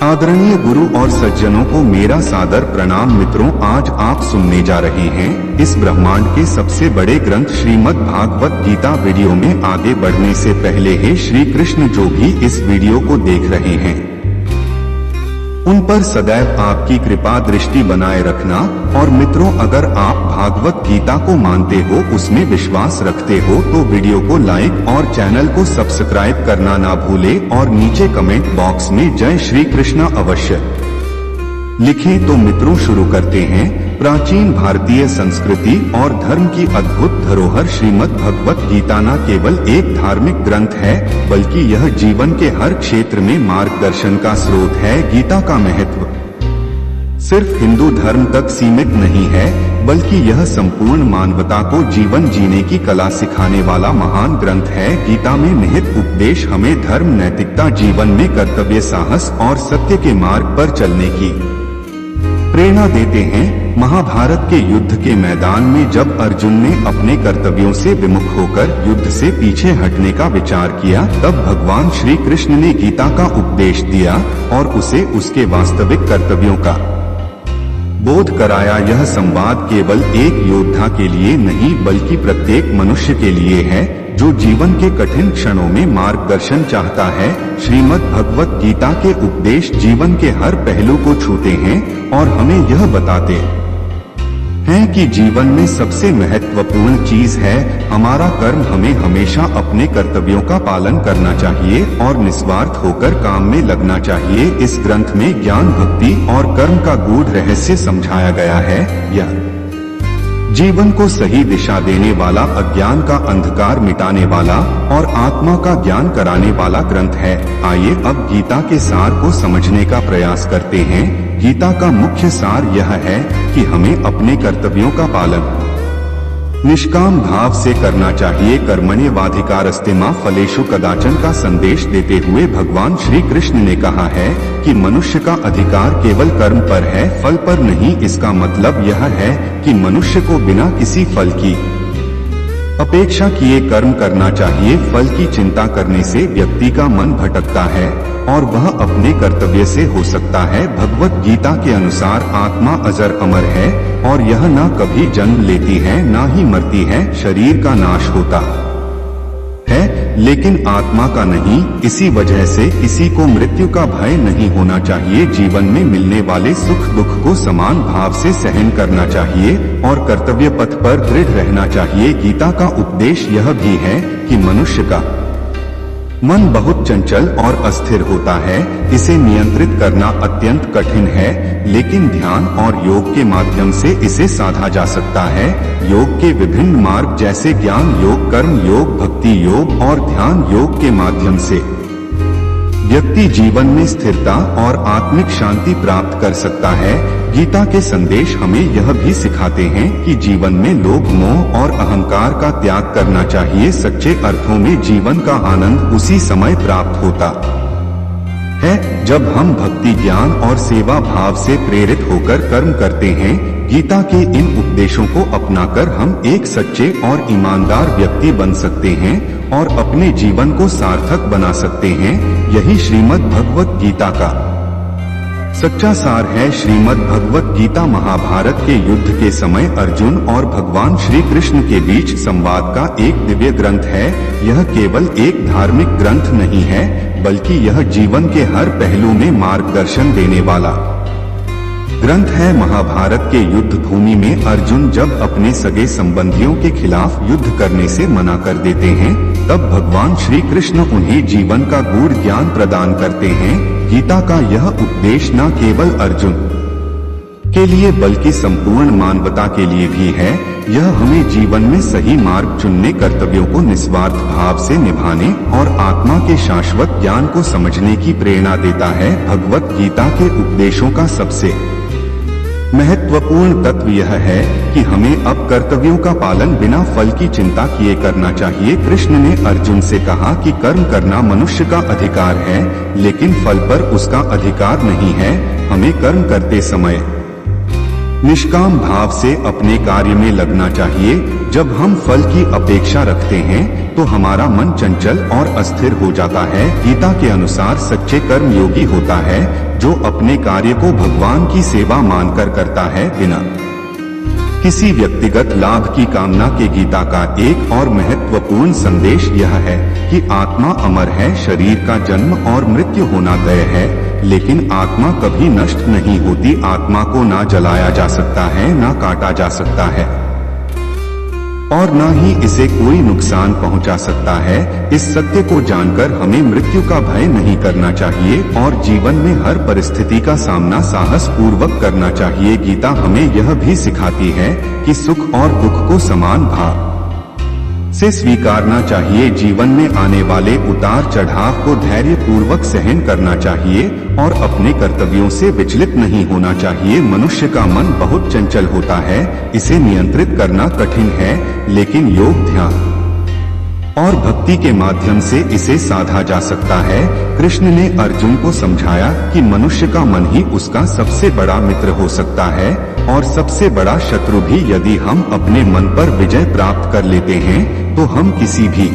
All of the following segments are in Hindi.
आदरणीय गुरु और सज्जनों को मेरा सादर प्रणाम। मित्रों, आज आप सुनने जा रहे हैं इस ब्रह्मांड के सबसे बड़े ग्रंथ श्रीमद् भागवत गीता। वीडियो में आगे बढ़ने से पहले हे श्री कृष्ण जो भी इस वीडियो को देख रहे हैं उन पर सदैव आपकी कृपा दृष्टि बनाए रखना। और मित्रों, अगर आप भागवत गीता को मानते हो, उसमें विश्वास रखते हो, तो वीडियो को लाइक और चैनल को सब्सक्राइब करना ना भूले और नीचे कमेंट बॉक्स में जय श्री कृष्ण अवश्य लिखें। तो मित्रों, शुरू करते हैं। प्राचीन भारतीय संस्कृति और धर्म की अद्भुत धरोहर श्रीमद् भगवत गीता न केवल एक धार्मिक ग्रंथ है, बल्कि यह जीवन के हर क्षेत्र में मार्गदर्शन का स्रोत है। गीता का महत्व सिर्फ हिंदू धर्म तक सीमित नहीं है, बल्कि यह संपूर्ण मानवता को जीवन जीने की कला सिखाने वाला महान ग्रंथ है। गीता में निहित उपदेश हमें धर्म, नैतिकता, जीवन में कर्तव्य, साहस और सत्य के मार्ग पर चलने की प्रेरणा देते हैं। महाभारत के युद्ध के मैदान में जब अर्जुन ने अपने कर्तव्यों से विमुख होकर युद्ध से पीछे हटने का विचार किया, तब भगवान श्री कृष्ण ने गीता का उपदेश दिया और उसे उसके वास्तविक कर्तव्यों का बोध कराया। यह संवाद केवल एक योद्धा के लिए नहीं, बल्कि प्रत्येक मनुष्य के लिए है जो जीवन के कठिन क्षणों में मार्गदर्शन चाहता है। श्रीमद् भगवत गीता के उपदेश जीवन के हर पहलू को छूते हैं और हमें यह बताते हैं कि जीवन में सबसे महत्वपूर्ण चीज है हमारा कर्म। हमें हमेशा अपने कर्तव्यों का पालन करना चाहिए और निस्वार्थ होकर काम में लगना चाहिए। इस ग्रंथ में ज्ञान, भक्ति और कर्म का गूढ़ रहस्य समझाया गया है। यह जीवन को सही दिशा देने वाला, अज्ञान का अंधकार मिटाने वाला और आत्मा का ज्ञान कराने वाला ग्रंथ है। आइए अब गीता के सार को समझने का प्रयास करते हैं। गीता का मुख्य सार यह है कि हमें अपने कर्तव्यों का पालन निष्काम भाव से करना चाहिए। कर्मण्येवाधिकारस्ते मा फलेषु कदाचन का संदेश देते हुए भगवान श्री कृष्ण ने कहा है कि मनुष्य का अधिकार केवल कर्म पर है, फल पर नहीं। इसका मतलब यह है कि मनुष्य को बिना किसी फल की अपेक्षा किए कर्म करना चाहिए। फल की चिंता करने से व्यक्ति का मन भटकता है और वह अपने कर्तव्य से हो सकता है। भगवत गीता के अनुसार आत्मा अजर अमर है और यह न कभी जन्म लेती है, न ही मरती है। शरीर का नाश होता है, लेकिन आत्मा का नहीं। इसी वजह से किसी को मृत्यु का भय नहीं होना चाहिए। जीवन में मिलने वाले सुख दुख को समान भाव से सहन करना चाहिए और कर्तव्य पथ पर दृढ़ रहना चाहिए। गीता का उपदेश यह भी है कि मनुष्य का मन बहुत चंचल और अस्थिर होता है। इसे नियंत्रित करना अत्यंत कठिन है, लेकिन ध्यान और योग के माध्यम से इसे साधा जा सकता है। योग के विभिन्न मार्ग जैसे ज्ञान योग, कर्म योग, भक्ति योग और ध्यान योग के माध्यम से व्यक्ति जीवन में स्थिरता और आत्मिक शांति प्राप्त कर सकता है। गीता के संदेश हमें यह भी सिखाते हैं कि जीवन में लोभ, मोह और अहंकार का त्याग करना चाहिए। सच्चे अर्थों में जीवन का आनंद उसी समय प्राप्त होता है जब हम भक्ति, ज्ञान और सेवा भाव से प्रेरित होकर कर्म करते हैं। गीता के इन उपदेशों को अपनाकर हम एक सच्चे और ईमानदार व्यक्ति बन सकते हैं और अपने जीवन को सार्थक बना सकते हैं। यही श्रीमद् भगवत गीता का सच्चा सार है। श्रीमद् भगवत गीता महाभारत के युद्ध के समय अर्जुन और भगवान श्री कृष्ण के बीच संवाद का एक दिव्य ग्रंथ है। यह केवल एक धार्मिक ग्रंथ नहीं है, बल्कि यह जीवन के हर पहलू में मार्गदर्शन देने वाला ग्रंथ है। महाभारत के युद्ध भूमि में अर्जुन जब अपने सगे संबंधियों के खिलाफ युद्ध करने से मना कर देते हैं, तब भगवान श्री कृष्ण उन्हें जीवन का गूढ़ ज्ञान प्रदान करते हैं। गीता का यह उपदेश न केवल अर्जुन के लिए बल्कि संपूर्ण मानवता के लिए भी है। यह हमें जीवन में सही मार्ग चुनने, कर्तव्यों को निस्वार्थ भाव से निभाने और आत्मा के शाश्वत ज्ञान को समझने की प्रेरणा देता है। भगवत गीता के उपदेशों का सबसे महत्वपूर्ण तत्व यह है कि हमें अब कर्तव्यों का पालन बिना फल की चिंता किए करना चाहिए। कृष्ण ने अर्जुन से कहा कि कर्म करना मनुष्य का अधिकार है, लेकिन फल पर उसका अधिकार नहीं है। हमें कर्म करते समय निष्काम भाव से अपने कार्य में लगना चाहिए। जब हम फल की अपेक्षा रखते हैं तो हमारा मन चंचल और अस्थिर हो जाता है। गीता के अनुसार सच्चे कर्म योगी होता है जो अपने कार्य को भगवान की सेवा मानकर करता है, बिना किसी व्यक्तिगत लाभ की कामना के। गीता का एक और महत्वपूर्ण संदेश यह है कि आत्मा अमर है, शरीर का जन्म और मृत्यु होना तय है, लेकिन आत्मा कभी नष्ट नहीं होती। आत्मा को ना जलाया जा सकता है, ना काटा जा सकता है और न ही इसे कोई नुकसान पहुंचा सकता है। इस सत्य को जानकर हमें मृत्यु का भय नहीं करना चाहिए और जीवन में हर परिस्थिति का सामना साहस पूर्वक करना चाहिए। गीता हमें यह भी सिखाती है कि सुख और दुख को समान भाव से स्वीकारना चाहिए। जीवन में आने वाले उतार चढ़ाव को धैर्य पूर्वक सहन करना चाहिए और अपने कर्तव्यों से विचलित नहीं होना चाहिए। मनुष्य का मन बहुत चंचल होता है, इसे नियंत्रित करना कठिन है, लेकिन योग, ध्यान और भक्ति के माध्यम से इसे साधा जा सकता है। कृष्ण ने अर्जुन को समझाया कि मनुष्य का मन ही उसका सबसे बड़ा मित्र हो सकता है और सबसे बड़ा शत्रु भी। यदि हम अपने मन पर विजय प्राप्त कर लेते हैं तो हम किसी भी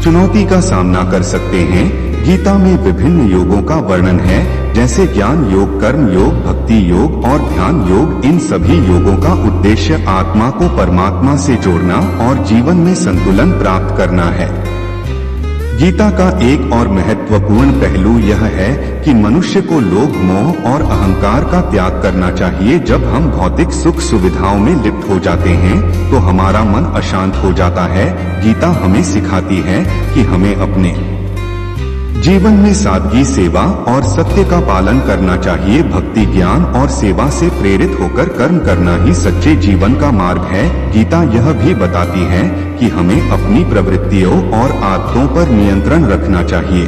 चुनौती का सामना कर सकते हैं। गीता में विभिन्न योगों का वर्णन है, जैसे ज्ञान योग, कर्म योग, भक्ति योग और ध्यान योग। इन सभी योगों का उद्देश्य आत्मा को परमात्मा से जोड़ना और जीवन में संतुलन प्राप्त करना है। गीता का एक और महत्वपूर्ण पहलू यह है कि मनुष्य को लोभ, मोह और अहंकार का त्याग करना चाहिए। जब हम भौतिक सुख सुविधाओं में लिप्त हो जाते हैं तो हमारा मन अशांत हो जाता है। गीता हमें सिखाती है कि हमें अपने जीवन में सादगी, सेवा और सत्य का पालन करना चाहिए। भक्ति, ज्ञान और सेवा से प्रेरित होकर कर्म करना ही सच्चे जीवन का मार्ग है। गीता यह भी बताती है कि हमें अपनी प्रवृत्तियों और आदतों पर नियंत्रण रखना चाहिए।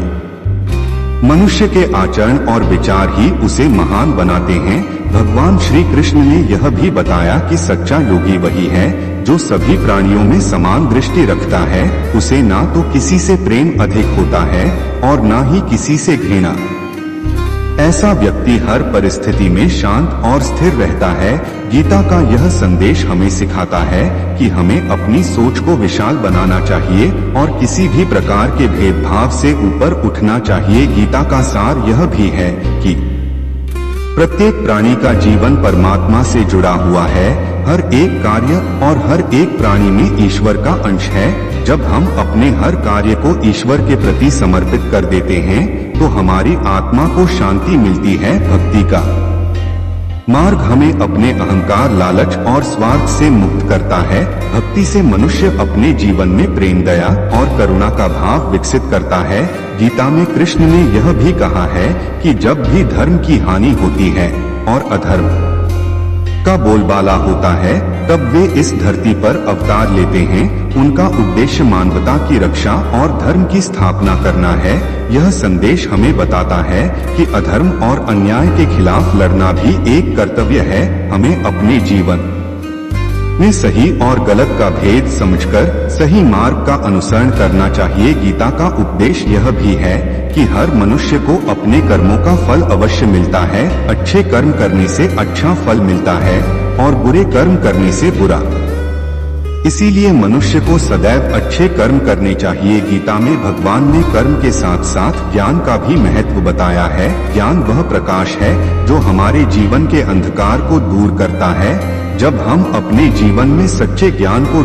मनुष्य के आचरण और विचार ही उसे महान बनाते हैं। भगवान श्री कृष्ण ने यह भी बताया कि सच्चा योगी वही है जो सभी प्राणियों में समान दृष्टि रखता है। उसे ना तो किसी से प्रेम अधिक होता है और ना ही किसी से घृणा। ऐसा व्यक्ति हर परिस्थिति में शांत और स्थिर रहता है। गीता का यह संदेश हमें सिखाता है कि हमें अपनी सोच को विशाल बनाना चाहिए और किसी भी प्रकार के भेदभाव से ऊपर उठना चाहिए। गीता का सार यह भी है कि प्रत्येक प्राणी का जीवन परमात्मा से जुड़ा हुआ है। हर एक कार्य और हर एक प्राणी में ईश्वर का अंश है। जब हम अपने हर कार्य को ईश्वर के प्रति समर्पित कर देते हैं तो हमारी आत्मा को शांति मिलती है। भक्ति का मार्ग हमें अपने अहंकार, लालच और स्वार्थ से मुक्त करता है। भक्ति से मनुष्य अपने जीवन में प्रेम, दया और करुणा का भाव विकसित करता है। गीता में कृष्ण ने यह भी कहा है कि जब भी धर्म की हानि होती है और अधर्म का बोलबाला होता है तब वे इस धरती पर अवतार लेते हैं। उनका उद्देश्य मानवता की रक्षा और धर्म की स्थापना करना है। यह संदेश हमें बताता है कि अधर्म और अन्याय के खिलाफ लड़ना भी एक कर्तव्य है। हमें अपने जीवन में सही और गलत का भेद समझकर सही मार्ग का अनुसरण करना चाहिए। गीता का उपदेश यह भी है कि हर मनुष्य को अपने कर्मों का फल अवश्य मिलता है। अच्छे कर्म करने से अच्छा फल मिलता है और बुरे कर्म करने से बुरा। इसीलिए मनुष्य को सदैव अच्छे कर्म करने चाहिए। गीता में भगवान ने कर्म के साथ साथ ज्ञान का भी महत्व बताया है। ज्ञान वह प्रकाश है जो हमारे जीवन के अंधकार को दूर करता है। जब हम अपने जीवन में सच्चे ज्ञान को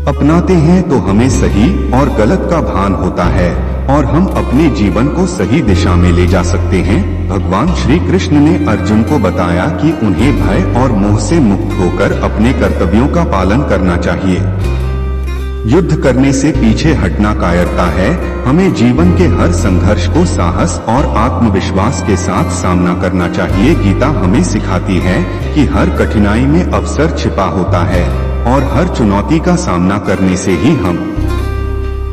अपनाते हैं तो हमें सही और गलत का भान होता है और हम अपने जीवन को सही दिशा में ले जा सकते हैं। भगवान श्री कृष्ण ने अर्जुन को बताया कि उन्हें भय और मोह से मुक्त होकर अपने कर्तव्यों का पालन करना चाहिए। युद्ध करने से पीछे हटना कायरता है। हमें जीवन के हर संघर्ष को साहस और आत्मविश्वास के साथ सामना करना चाहिए। गीता हमें सिखाती है कि हर कठिनाई में अवसर छिपा होता है और हर चुनौती का सामना करने से ही हम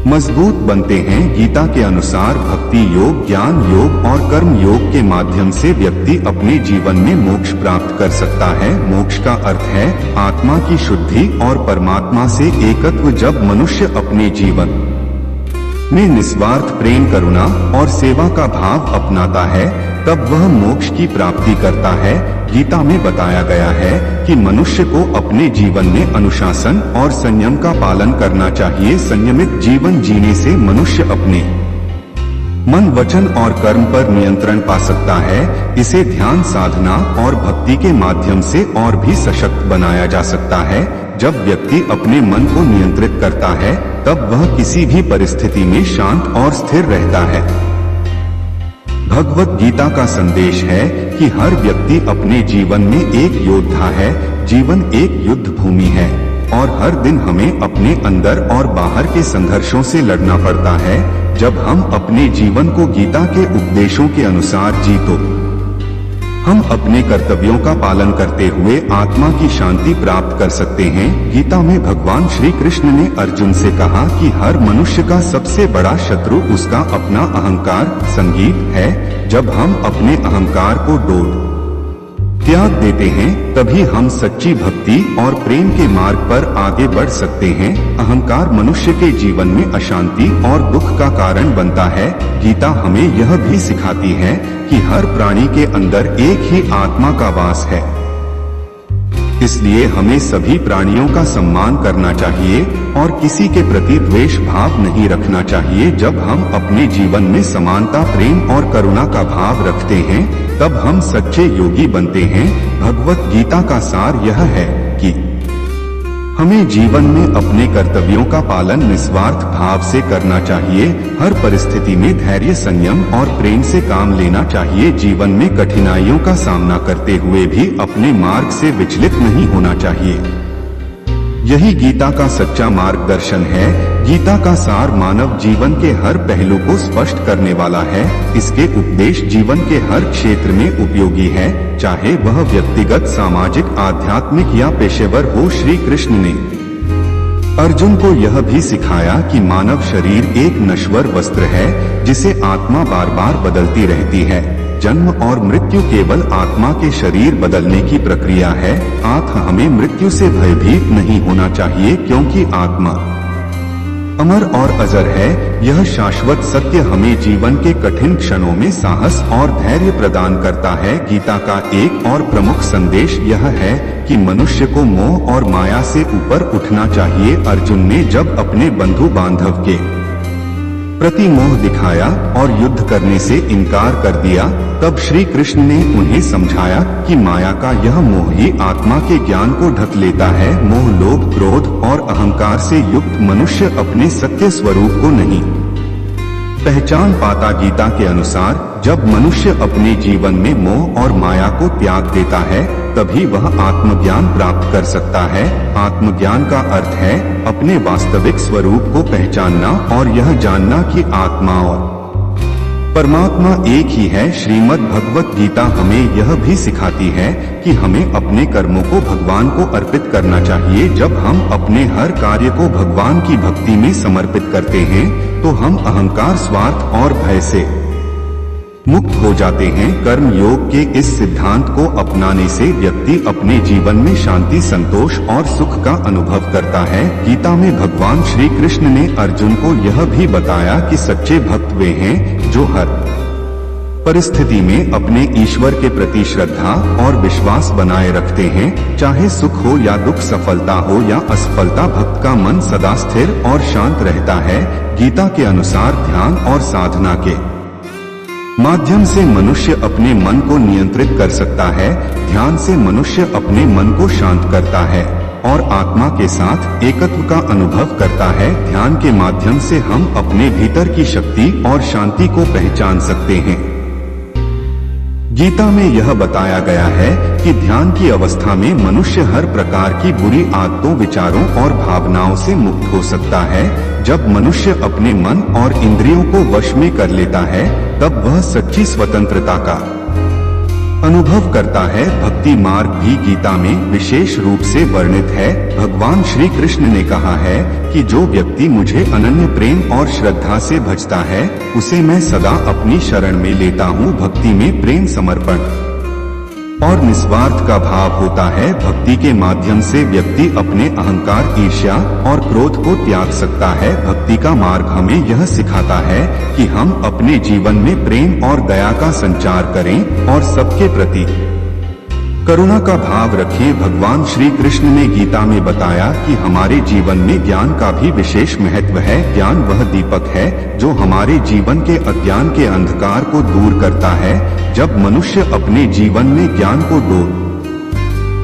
मजबूत बनते हैं। गीता के अनुसार भक्ति योग, ज्ञान योग और कर्म योग के माध्यम से व्यक्ति अपने जीवन में मोक्ष प्राप्त कर सकता है। मोक्ष का अर्थ है आत्मा की शुद्धि और परमात्मा से एकत्व। जब मनुष्य अपने जीवन में निस्वार्थ प्रेम, करुणा और सेवा का भाव अपनाता है तब वह मोक्ष की प्राप्ति करता है। गीता में बताया गया है कि मनुष्य को अपने जीवन में अनुशासन और संयम का पालन करना चाहिए। संयमित जीवन जीने से मनुष्य अपने मन, वचन और कर्म पर नियंत्रण पा सकता है। इसे ध्यान साधना और भक्ति के माध्यम से और भी सशक्त बनाया जा सकता है। जब व्यक्ति अपने मन को नियंत्रित करता है तब वह किसी भी परिस्थिति में शांत और स्थिर रहता है। भगवत गीता का संदेश है कि हर व्यक्ति अपने जीवन में एक योद्धा है। जीवन एक युद्ध भूमि है और हर दिन हमें अपने अंदर और बाहर के संघर्षों से लड़ना पड़ता है। जब हम अपने जीवन को गीता के उपदेशों के अनुसार जीतो, हम अपने कर्तव्यों का पालन करते हुए आत्मा की शांति प्राप्त कर सकते हैं। गीता में भगवान श्री कृष्ण ने अर्जुन से कहा कि हर मनुष्य का सबसे बड़ा शत्रु उसका अपना अहंकार संगीत है। जब हम अपने अहंकार को त्याग देते हैं तभी हम सच्ची भक्ति और प्रेम के मार्ग पर आगे बढ़ सकते हैं। अहंकार मनुष्य के जीवन में अशांति और दुख का कारण बनता है। गीता हमें यह भी सिखाती है कि हर प्राणी के अंदर एक ही आत्मा का वास है, इसलिए हमें सभी प्राणियों का सम्मान करना चाहिए और किसी के प्रति द्वेष भाव नहीं रखना चाहिए। जब हम अपने जीवन में समानता, प्रेम और करुणा का भाव रखते हैं तब हम सच्चे योगी बनते हैं। भगवत गीता का सार यह है कि हमें जीवन में अपने कर्तव्यों का पालन निस्वार्थ भाव से करना चाहिए। हर परिस्थिति में धैर्य, संयम और प्रेम से काम लेना चाहिए। जीवन में कठिनाइयों का सामना करते हुए भी अपने मार्ग से विचलित नहीं होना चाहिए। यही गीता का सच्चा मार्गदर्शन है। गीता का सार मानव जीवन के हर पहलू को स्पष्ट करने वाला है। इसके उपदेश जीवन के हर क्षेत्र में उपयोगी है, चाहे वह व्यक्तिगत, सामाजिक, आध्यात्मिक या पेशेवर हो। श्री कृष्ण ने अर्जुन को यह भी सिखाया कि मानव शरीर एक नश्वर वस्त्र है जिसे आत्मा बार बार बदलती रहती है। जन्म और मृत्यु केवल आत्मा के शरीर बदलने की प्रक्रिया है। हमें मृत्यु से भयभीत नहीं होना चाहिए क्योंकि आत्मा अमर और अजर है। यह शाश्वत सत्य हमें जीवन के कठिन क्षणों में साहस और धैर्य प्रदान करता है। गीता का एक और प्रमुख संदेश यह है कि मनुष्य को मोह और माया से ऊपर उठना चाहिए। अर्जुन ने जब अपने बंधु बांधव के प्रति मोह दिखाया और युद्ध करने से इनकार कर दिया, तब श्री कृष्ण ने उन्हें समझाया कि माया का यह मोह ही आत्मा के ज्ञान को ढक लेता है। मोह, लोभ, क्रोध और अहंकार से युक्त मनुष्य अपने सत्य स्वरूप को नहीं पहचान पाता। गीता के अनुसार जब मनुष्य अपने जीवन में मोह और माया को त्याग देता है तभी वह आत्मज्ञान प्राप्त कर सकता है। आत्मज्ञान का अर्थ है अपने वास्तविक स्वरूप को पहचानना और यह जानना कि आत्मा और परमात्मा एक ही है। श्रीमद् भगवत गीता हमें यह भी सिखाती है कि हमें अपने कर्मों को भगवान को अर्पित करना चाहिए। जब हम अपने हर कार्य को भगवान की भक्ति में समर्पित करते हैं तो हम अहंकार, स्वार्थ और भय से मुक्त हो जाते हैं। कर्म योग के इस सिद्धांत को अपनाने से व्यक्ति अपने जीवन में शांति, संतोष और सुख का अनुभव करता है। गीता में भगवान श्री कृष्ण ने अर्जुन को यह भी बताया कि सच्चे भक्त वे हैं जो हर परिस्थिति में अपने ईश्वर के प्रति श्रद्धा और विश्वास बनाए रखते हैं। चाहे सुख हो या दुख, सफलता हो या असफलता, भक्त का मन सदा स्थिर और शांत रहता है। गीता के अनुसार ध्यान और साधना के माध्यम से मनुष्य अपने मन को नियंत्रित कर सकता है। ध्यान से मनुष्य अपने मन को शांत करता है और आत्मा के साथ एकत्व का अनुभव करता है। ध्यान के माध्यम से हम अपने भीतर की शक्ति और शांति को पहचान सकते हैं। गीता में यह बताया गया है कि ध्यान की अवस्था में मनुष्य हर प्रकार की बुरी आदतों, विचारों और भावनाओं से मुक्त हो सकता है। जब मनुष्य अपने मन और इंद्रियों को वश में कर लेता है तब वह सच्ची स्वतंत्रता का अनुभव करता है। भक्ति मार्ग भी गीता में विशेष रूप से वर्णित है। भगवान श्री कृष्ण ने कहा है कि जो व्यक्ति मुझे अनन्य प्रेम और श्रद्धा से भजता है उसे मैं सदा अपनी शरण में लेता हूँ। भक्ति में प्रेम, समर्पण और निस्वार्थ का भाव होता है। भक्ति के माध्यम से व्यक्ति अपने अहंकार, ईर्ष्या और क्रोध को त्याग सकता है। भक्ति का मार्ग हमें यह सिखाता है कि हम अपने जीवन में प्रेम और दया का संचार करें और सबके प्रति करुणा का भाव रखें। भगवान श्री कृष्ण ने गीता में बताया कि हमारे जीवन में ज्ञान का भी विशेष महत्व है। ज्ञान वह दीपक है जो हमारे जीवन के अज्ञान के अंधकार को दूर करता है। जब मनुष्य अपने जीवन में ज्ञान को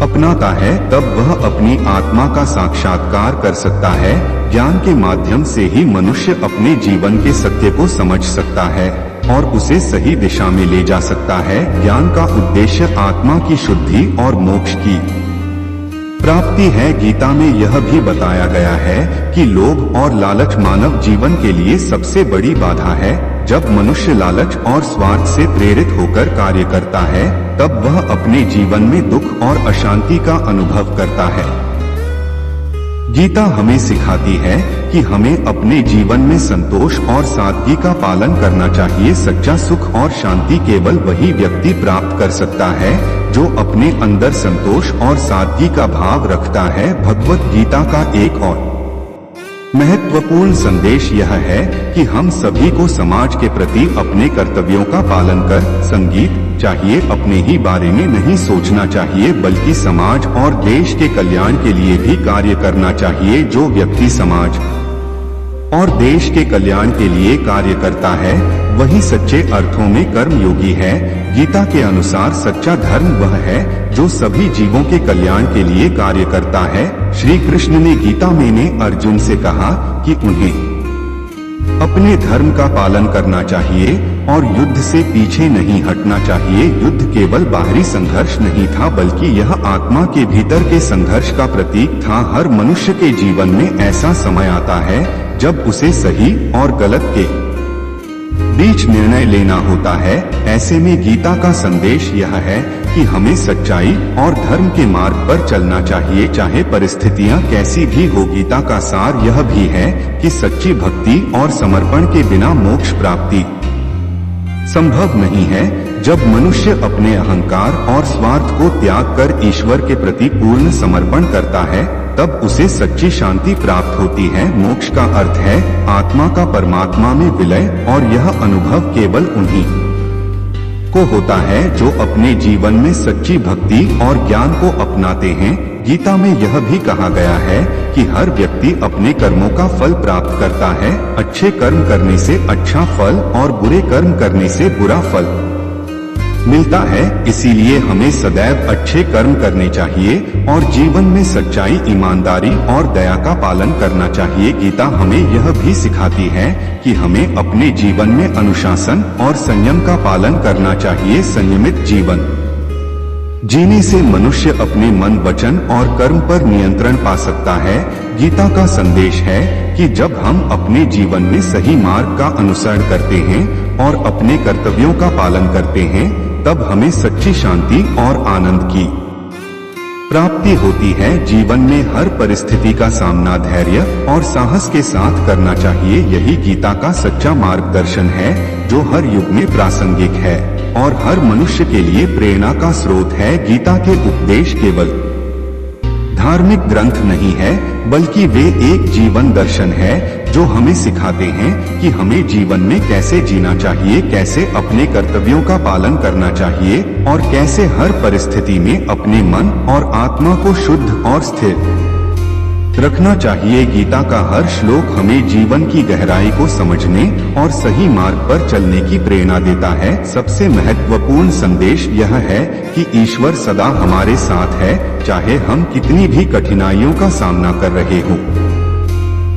अपनाता है तब वह अपनी आत्मा का साक्षात्कार कर सकता है। ज्ञान के माध्यम से ही मनुष्य अपने जीवन के सत्य को समझ सकता है और उसे सही दिशा में ले जा सकता है। ज्ञान का उद्देश्य आत्मा की शुद्धि और मोक्ष की प्राप्ति है। गीता में यह भी बताया गया है कि लोभ और लालच मानव जीवन के लिए सबसे बड़ी बाधा है। जब मनुष्य लालच और स्वार्थ से प्रेरित होकर कार्य करता है तब वह अपने जीवन में दुख और अशांति का अनुभव करता है। गीता हमें सिखाती है कि हमें अपने जीवन में संतोष और सादगी का पालन करना चाहिए। सच्चा सुख और शांति केवल वही व्यक्ति प्राप्त कर सकता है जो अपने अंदर संतोष और सादगी का भाव रखता है। भगवत गीता का एक और महत्वपूर्ण संदेश यह है कि हम सभी को समाज के प्रति अपने कर्तव्यों का पालन कर संगीत चाहिए। अपने ही बारे में नहीं सोचना चाहिए बल्कि समाज और देश के कल्याण के लिए भी कार्य करना चाहिए। जो व्यक्ति समाज और देश के कल्याण के लिए कार्य करता है वही सच्चे अर्थों में कर्मयोगी है। गीता के अनुसार सच्चा धर्म वह है जो सभी जीवों के कल्याण के लिए कार्य करता है। श्री कृष्ण ने गीता में अर्जुन से कहा कि उन्हें अपने धर्म का पालन करना चाहिए और युद्ध से पीछे नहीं हटना चाहिए। युद्ध केवल बाहरी संघर्ष नहीं था बल्कि यह आत्मा के भीतर के संघर्ष का प्रतीक था। हर मनुष्य के जीवन में ऐसा समय आता है जब उसे सही और गलत के बीच निर्णय लेना होता है। ऐसे में गीता का संदेश यह है कि हमें सच्चाई और धर्म के मार्ग पर चलना चाहिए चाहे परिस्थितियां कैसी भी हो। गीता का सार यह भी है कि सच्ची भक्ति और समर्पण के बिना मोक्ष प्राप्ति संभव नहीं है। जब मनुष्य अपने अहंकार और स्वार्थ को त्याग कर ईश्वर के प्रति पूर्ण समर्पण करता है तब उसे सच्ची शांति प्राप्त होती है। मोक्ष का अर्थ है आत्मा का परमात्मा में विलय और यह अनुभव केवल उन्हीं को होता है जो अपने जीवन में सच्ची भक्ति और ज्ञान को अपनाते हैं। गीता में यह भी कहा गया है कि हर व्यक्ति अपने कर्मों का फल प्राप्त करता है। अच्छे कर्म करने से अच्छा फल और बुरे कर्म करने से बुरा फल मिलता है। इसीलिए हमें सदैव अच्छे कर्म करने चाहिए और जीवन में सच्चाई, ईमानदारी और दया का पालन करना चाहिए। गीता हमें यह भी सिखाती है कि हमें अपने जीवन में अनुशासन और संयम का पालन करना चाहिए। संयमित जीवन जीने से मनुष्य अपने मन, वचन और कर्म पर नियंत्रण पा सकता है। गीता का संदेश है कि जब हम अपने जीवन में सही मार्ग का अनुसरण करते हैं और अपने कर्तव्यों का पालन करते हैं तब हमें सच्ची शांति और आनंद की प्राप्ति होती है। जीवन में हर परिस्थिति का सामना धैर्य और साहस के साथ करना चाहिए। यही गीता का सच्चा मार्गदर्शन है जो हर युग में प्रासंगिक है और हर मनुष्य के लिए प्रेरणा का स्रोत है। गीता के उपदेश केवल धार्मिक ग्रंथ नहीं है बल्कि वे एक जीवन दर्शन है जो हमें सिखाते हैं कि हमें जीवन में कैसे जीना चाहिए, कैसे अपने कर्तव्यों का पालन करना चाहिए और कैसे हर परिस्थिति में अपने मन और आत्मा को शुद्ध और स्थिर रखना चाहिए। गीता का हर श्लोक हमें जीवन की गहराई को समझने और सही मार्ग पर चलने की प्रेरणा देता है। सबसे महत्वपूर्ण संदेश यह है कि ईश्वर सदा हमारे साथ है, चाहे हम कितनी भी कठिनाइयों का सामना कर रहे हों।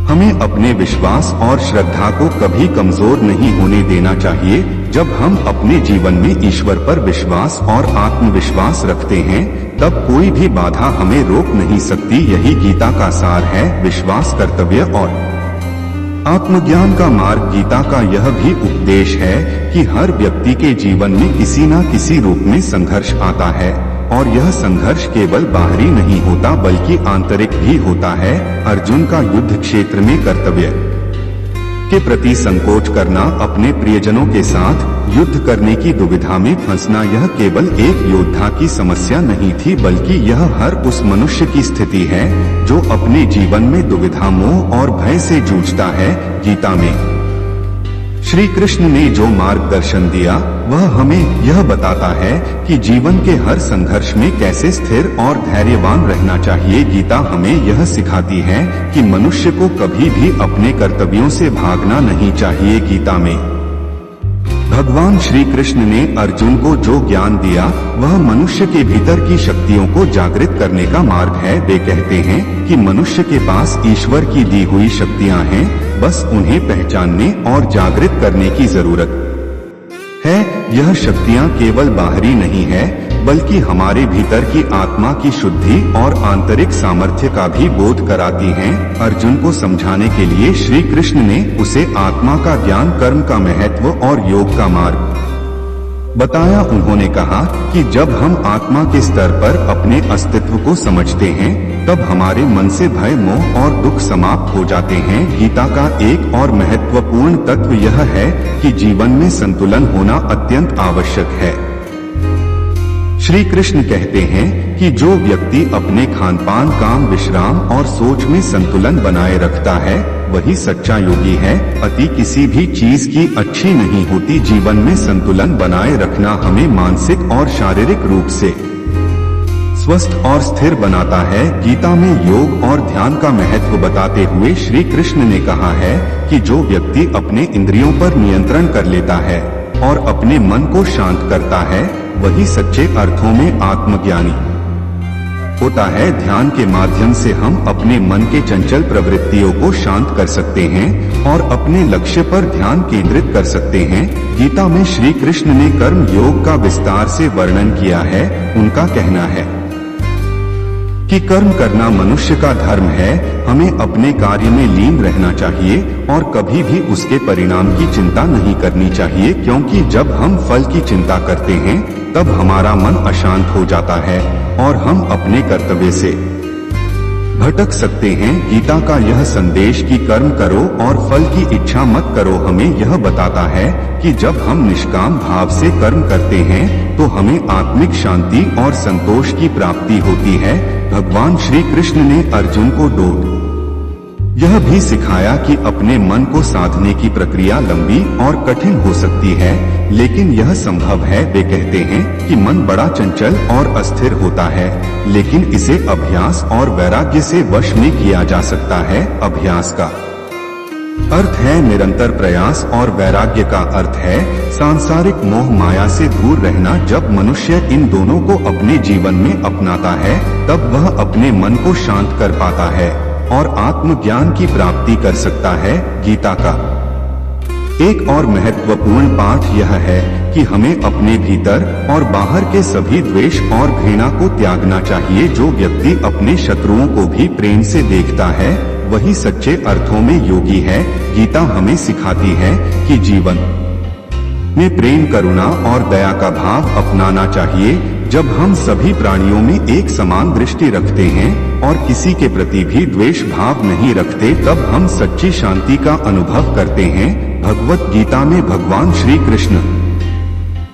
हमें अपने विश्वास और श्रद्धा को कभी कमजोर नहीं होने देना चाहिए। जब हम अपने जीवन में ईश्वर पर विश्वास और आत्मविश्वास रखते हैं तब कोई भी बाधा हमें रोक नहीं सकती। यही गीता का सार है, विश्वास, कर्तव्य और आत्मज्ञान का मार्ग। गीता का यह भी उपदेश है कि हर व्यक्ति के जीवन में किसी न किसी रूप में संघर्ष आता है और यह संघर्ष केवल बाहरी नहीं होता बल्कि आंतरिक भी होता है। अर्जुन का युद्ध क्षेत्र में कर्तव्य के प्रति संकोच करना, अपने प्रियजनों के साथ युद्ध करने की दुविधा में फंसना, यह केवल एक योद्धा की समस्या नहीं थी बल्कि यह हर उस मनुष्य की स्थिति है जो अपने जीवन में दुविधा, मोह और भय से जूझता है। गीता में श्री कृष्ण ने जो मार्गदर्शन दिया वह हमें यह बताता है कि जीवन के हर संघर्ष में कैसे स्थिर और धैर्यवान रहना चाहिए। गीता हमें यह सिखाती है कि मनुष्य को कभी भी अपने कर्तव्यों से भागना नहीं चाहिए। गीता में भगवान श्री कृष्ण ने अर्जुन को जो ज्ञान दिया वह मनुष्य के भीतर की शक्तियों को जागृत करने का मार्ग है। वे कहते हैं कि मनुष्य के पास ईश्वर की दी हुई शक्तियां हैं, बस उन्हें पहचानने और जागृत करने की जरूरत है। यह शक्तियां केवल बाहरी नहीं है बल्कि हमारे भीतर की आत्मा की शुद्धि और आंतरिक सामर्थ्य का भी बोध कराती हैं। अर्जुन को समझाने के लिए श्री कृष्ण ने उसे आत्मा का ज्ञान, कर्म का महत्व और योग का मार्ग बताया। उन्होंने कहा कि जब हम आत्मा के स्तर पर अपने अस्तित्व को समझते हैं तब हमारे मन से भय, मोह और दुख समाप्त हो जाते हैं। गीता का एक और महत्वपूर्ण तत्व यह है कि जीवन में संतुलन होना अत्यंत आवश्यक है। श्री कृष्ण कहते हैं कि जो व्यक्ति अपने खान पान, काम, विश्राम और सोच में संतुलन बनाए रखता है वही सच्चा योगी है। अति किसी भी चीज की अच्छी नहीं होती। जीवन में संतुलन बनाए रखना हमें मानसिक और शारीरिक रूप से स्वस्थ और स्थिर बनाता है। गीता में योग और ध्यान का महत्व बताते हुए श्री कृष्ण ने कहा है कि जो व्यक्ति अपने इंद्रियों पर नियंत्रण कर लेता है और अपने मन को शांत करता है वही सच्चे अर्थों में आत्मज्ञानी होता है। ध्यान के माध्यम से हम अपने मन के चंचल प्रवृत्तियों को शांत कर सकते हैं और अपने लक्ष्य पर ध्यान केंद्रित कर सकते हैं। गीता में श्री कृष्ण ने कर्म योग का विस्तार से वर्णन किया है। उनका कहना है कि कर्म करना मनुष्य का धर्म है। हमें अपने कार्य में लीन रहना चाहिए और कभी भी उसके परिणाम की चिंता नहीं करनी चाहिए, क्योंकि जब हम फल की चिंता करते हैं तब हमारा मन अशांत हो जाता है और हम अपने कर्तव्य से भटक सकते हैं। गीता का यह संदेश कि कर्म करो और फल की इच्छा मत करो हमें यह बताता है कि जब हम निष्काम भाव से कर्म करते हैं तो हमें आत्मिक शांति और संतोष की प्राप्ति होती है। भगवान श्री कृष्ण ने अर्जुन को यह भी सिखाया कि अपने मन को साधने की प्रक्रिया लंबी और कठिन हो सकती है, लेकिन यह संभव है। वे कहते हैं कि मन बड़ा चंचल और अस्थिर होता है, लेकिन इसे अभ्यास और वैराग्य से वश में किया जा सकता है। अभ्यास का अर्थ है निरंतर प्रयास और वैराग्य का अर्थ है सांसारिक मोह माया से दूर रहना। जब मनुष्य इन दोनों को अपने जीवन में अपनाता है तब वह अपने मन को शांत कर पाता है और आत्मज्ञान की प्राप्ति कर सकता है। गीता का एक और महत्वपूर्ण पाठ यह है कि हमें अपने भीतर और बाहर के सभी द्वेष और घृणा को त्यागना चाहिए। जो व्यक्ति अपने शत्रुओं को भी प्रेम से देखता है वही सच्चे अर्थों में योगी है। गीता हमें सिखाती है कि जीवन में प्रेम, करुणा और दया का भाव अपनाना चाहिए। जब हम सभी प्राणियों में एक समान दृष्टि रखते हैं और किसी के प्रति भी द्वेष भाव नहीं रखते तब हम सच्ची शांति का अनुभव करते हैं। भगवत गीता में भगवान श्री कृष्ण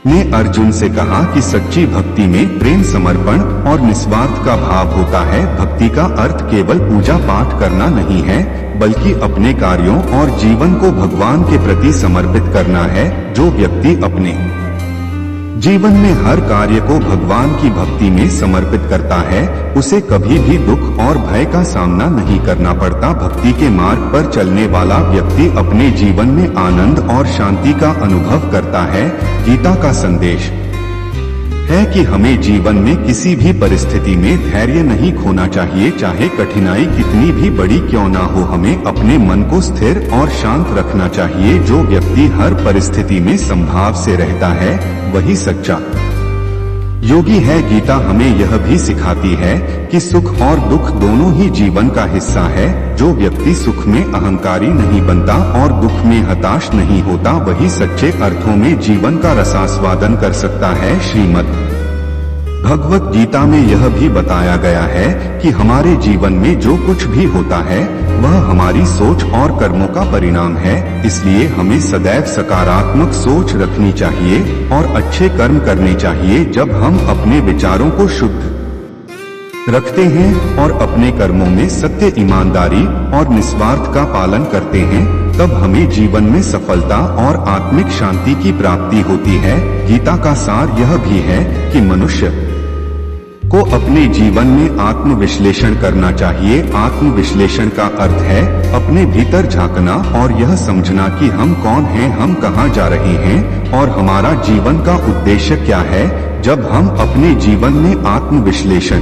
ने अर्जुन से कहा कि सच्ची भक्ति में प्रेम, समर्पण और निस्वार्थ का भाव होता है। भक्ति का अर्थ केवल पूजा पाठ करना नहीं है बल्कि अपने कार्यों और जीवन को भगवान के प्रति समर्पित करना है। जो व्यक्ति अपने जीवन में हर कार्य को भगवान की भक्ति में समर्पित करता है उसे कभी भी दुख और भय का सामना नहीं करना पड़ता। भक्ति के मार्ग पर चलने वाला व्यक्ति अपने जीवन में आनंद और शांति का अनुभव करता है। गीता का संदेश है कि हमें जीवन में किसी भी परिस्थिति में धैर्य नहीं खोना चाहिए, चाहे कठिनाई कितनी भी बड़ी क्यों ना हो। हमें अपने मन को स्थिर और शांत रखना चाहिए। जो व्यक्ति हर परिस्थिति में संभाव से रहता है वही सच्चा योगी है। गीता हमें यह भी सिखाती है कि सुख और दुख दोनों ही जीवन का हिस्सा है। जो व्यक्ति सुख में अहंकारी नहीं बनता और दुख में हताश नहीं होता वही सच्चे अर्थों में जीवन का रसास्वादन कर सकता है। श्रीमद् भगवत गीता में यह भी बताया गया है कि हमारे जीवन में जो कुछ भी होता है वह हमारी सोच और कर्मों का परिणाम है। इसलिए हमें सदैव सकारात्मक सोच रखनी चाहिए और अच्छे कर्म करने चाहिए। जब हम अपने विचारों को शुद्ध रखते हैं और अपने कर्मों में सत्य, ईमानदारी और निस्वार्थ का पालन करते हैं, तब हमें जीवन में सफलता और आत्मिक शांति की प्राप्ति होती है। गीता का सार यह भी है कि मनुष्य को अपने जीवन में आत्मविश्लेषण करना चाहिए। आत्मविश्लेषण का अर्थ है अपने भीतर झांकना और यह समझना कि हम कौन हैं, हम कहां जा रहे हैं और हमारा जीवन का उद्देश्य क्या है। जब हम अपने जीवन में आत्मविश्लेषण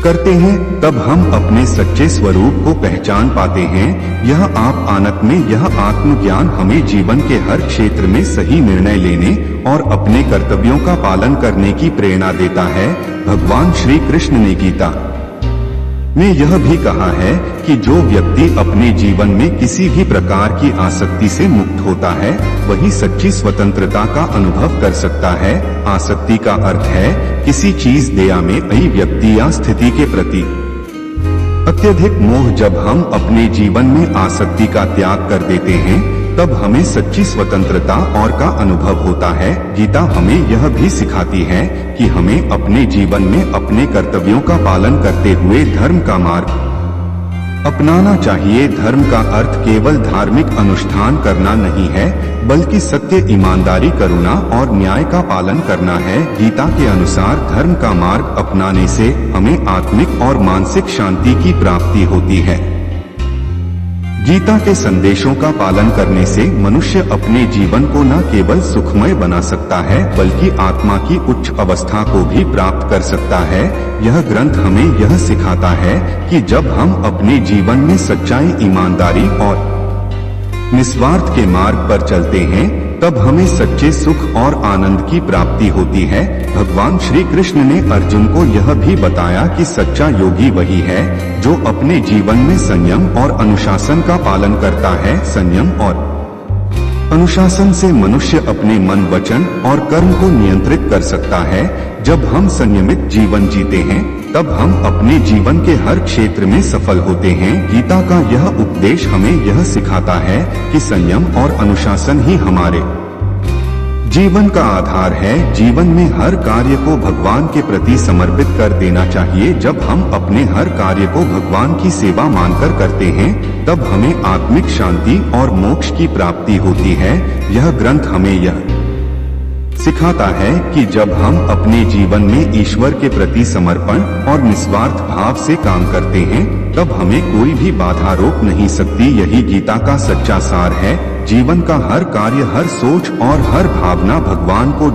करते हैं तब हम अपने सच्चे स्वरूप को पहचान पाते हैं। यह आप आनत में यह आत्मज्ञान हमें जीवन के हर क्षेत्र में सही निर्णय लेने और अपने कर्तव्यों का पालन करने की प्रेरणा देता है। भगवान श्री कृष्ण ने गीता में यह भी कहा है कि जो व्यक्ति अपने जीवन में किसी भी प्रकार की आसक्ति से मुक्त होता है वही सच्ची स्वतंत्रता का अनुभव कर सकता है। आसक्ति का अर्थ है किसी चीज, दया में अई व्यक्ति या स्थिति के प्रति अत्यधिक मोह। जब हम अपने जीवन में आसक्ति का त्याग कर देते हैं तब हमें सच्ची स्वतंत्रता और का अनुभव होता है। गीता हमें यह भी सिखाती है कि हमें अपने जीवन में अपने कर्तव्यों का पालन करते हुए धर्म का मार्ग अपनाना चाहिए। धर्म का अर्थ केवल धार्मिक अनुष्ठान करना नहीं है बल्कि सत्य, ईमानदारी, करुणा और न्याय का पालन करना है। गीता के अनुसार धर्म का मार्ग अपनाने से हमें आत्मिक और मानसिक शांति की प्राप्ति होती है। गीता के संदेशों का पालन करने से मनुष्य अपने जीवन को न केवल सुखमय बना सकता है बल्कि आत्मा की उच्च अवस्था को भी प्राप्त कर सकता है। यह ग्रंथ हमें यह सिखाता है कि जब हम अपने जीवन में सच्चाई, ईमानदारी और निस्वार्थ के मार्ग पर चलते हैं तब हमें सच्चे सुख और आनंद की प्राप्ति होती है। भगवान श्री कृष्ण ने अर्जुन को यह भी बताया कि सच्चा योगी वही है जो अपने जीवन में संयम और अनुशासन का पालन करता है। संयम और अनुशासन से मनुष्य अपने मन, वचन और कर्म को नियंत्रित कर सकता है। जब हम संयमित जीवन जीते हैं तब हम अपने जीवन के हर क्षेत्र में सफल होते हैं। गीता का यह उपदेश हमें यह सिखाता है कि संयम और अनुशासन ही हमारे जीवन का आधार है। जीवन में हर कार्य को भगवान के प्रति समर्पित कर देना चाहिए। जब हम अपने हर कार्य को भगवान की सेवा मानकर करते हैं तब हमें आत्मिक शांति और मोक्ष की प्राप्ति होती है। यह ग्रंथ हमें यह सिखाता है कि जब हम अपने जीवन में ईश्वर के प्रति समर्पण और निस्वार्थ भाव से काम करते हैं तब हमें कोई भी बाधा रोक नहीं सकती। यही गीता का सच्चा सार है। जीवन का हर कार्य, हर सोच और हर भावना भगवान को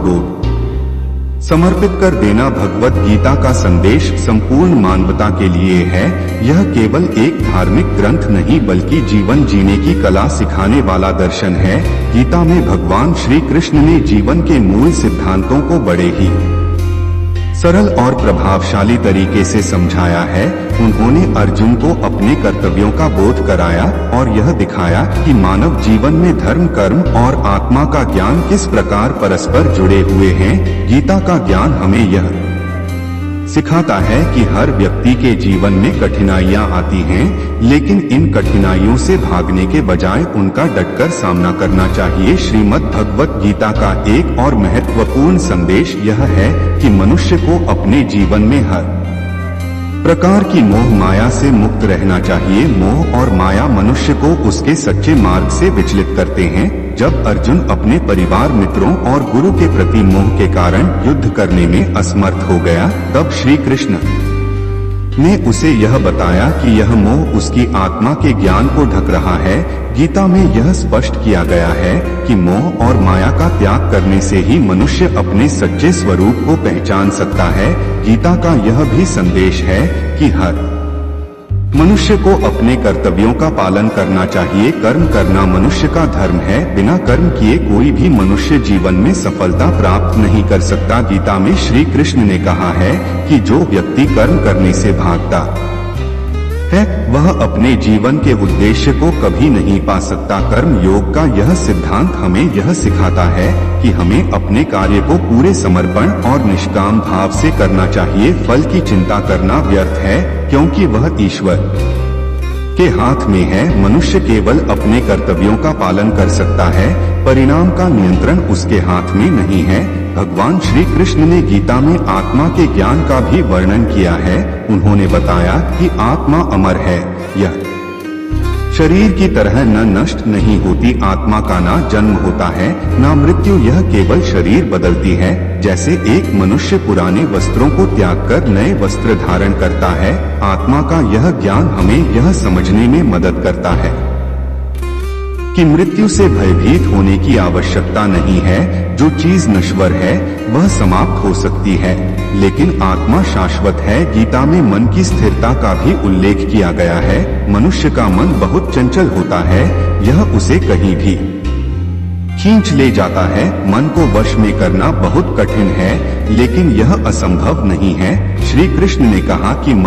समर्पित कर देना। भगवत गीता का संदेश संपूर्ण मानवता के लिए है। यह केवल एक धार्मिक ग्रंथ नहीं बल्कि जीवन जीने की कला सिखाने वाला दर्शन है। गीता में भगवान श्री कृष्ण ने जीवन के मूल सिद्धांतों को बड़े ही सरल और प्रभावशाली तरीके से समझाया है। उन्होंने अर्जुन को अपने कर्तव्यों का बोध कराया और यह दिखाया कि मानव जीवन में धर्म, कर्म और आत्मा का ज्ञान किस प्रकार परस्पर जुड़े हुए हैं। गीता का ज्ञान हमें यह सिखाता है कि हर व्यक्ति के जीवन में कठिनाइयां आती हैं, लेकिन इन कठिनाइयों से भागने के बजाय उनका डटकर सामना करना चाहिए। श्रीमद् भगवत गीता का एक और महत्वपूर्ण संदेश यह है कि मनुष्य को अपने जीवन में हर प्रकार की मोह माया से मुक्त रहना चाहिए। मोह और माया मनुष्य को उसके सच्चे मार्ग से विचलित करते हैं। जब अर्जुन अपने परिवार, मित्रों और गुरु के प्रति मोह के कारण युद्ध करने में असमर्थ हो गया तब श्री कृष्ण ने उसे यह बताया कि यह मोह उसकी आत्मा के ज्ञान को ढक रहा है। गीता में यह स्पष्ट किया गया है कि मोह और माया का त्याग करने से ही मनुष्य अपने सच्चे स्वरूप को पहचान सकता है। गीता का यह भी संदेश है कि हर मनुष्य को अपने कर्तव्यों का पालन करना चाहिए। कर्म करना मनुष्य का धर्म है। बिना कर्म किए कोई भी मनुष्य जीवन में सफलता प्राप्त नहीं कर सकता। गीता में श्री कृष्ण ने कहा है कि जो व्यक्ति कर्म करने से भागता है वह अपने जीवन के उद्देश्य को कभी नहीं पा सकता। कर्म योग का यह सिद्धांत हमें यह सिखाता है कि हमें अपने कार्य को पूरे समर्पण और निष्काम भाव से करना चाहिए। फल की चिंता करना व्यर्थ है क्योंकि वह ईश्वर के हाथ में है। मनुष्य केवल अपने कर्तव्यों का पालन कर सकता है, परिणाम का नियंत्रण उसके हाथ में नहीं है। भगवान श्री कृष्ण ने गीता में आत्मा के ज्ञान का भी वर्णन किया है। उन्होंने बताया कि आत्मा अमर है, यह शरीर की तरह न नष्ट नहीं होती। आत्मा का ना जन्म होता है ना मृत्यु, यह केवल शरीर बदलती है। जैसे एक मनुष्य पुराने वस्त्रों को त्याग कर नए वस्त्र धारण करता है, आत्मा का यह ज्ञान हमें यह समझने में मदद करता है कि मृत्यु से भयभीत होने की आवश्यकता नहीं है। जो चीज नश्वर है वह समाप्त हो सकती है, लेकिन आत्मा शाश्वत है। गीता में मन की स्थिरता का भी उल्लेख किया गया है। मनुष्य का मन बहुत चंचल होता है, यह उसे कहीं भी खींच ले जाता है। मन को वश में करना बहुत कठिन है, लेकिन यह असंभव नहीं है। श्री कृष्ण ने कहा कि मन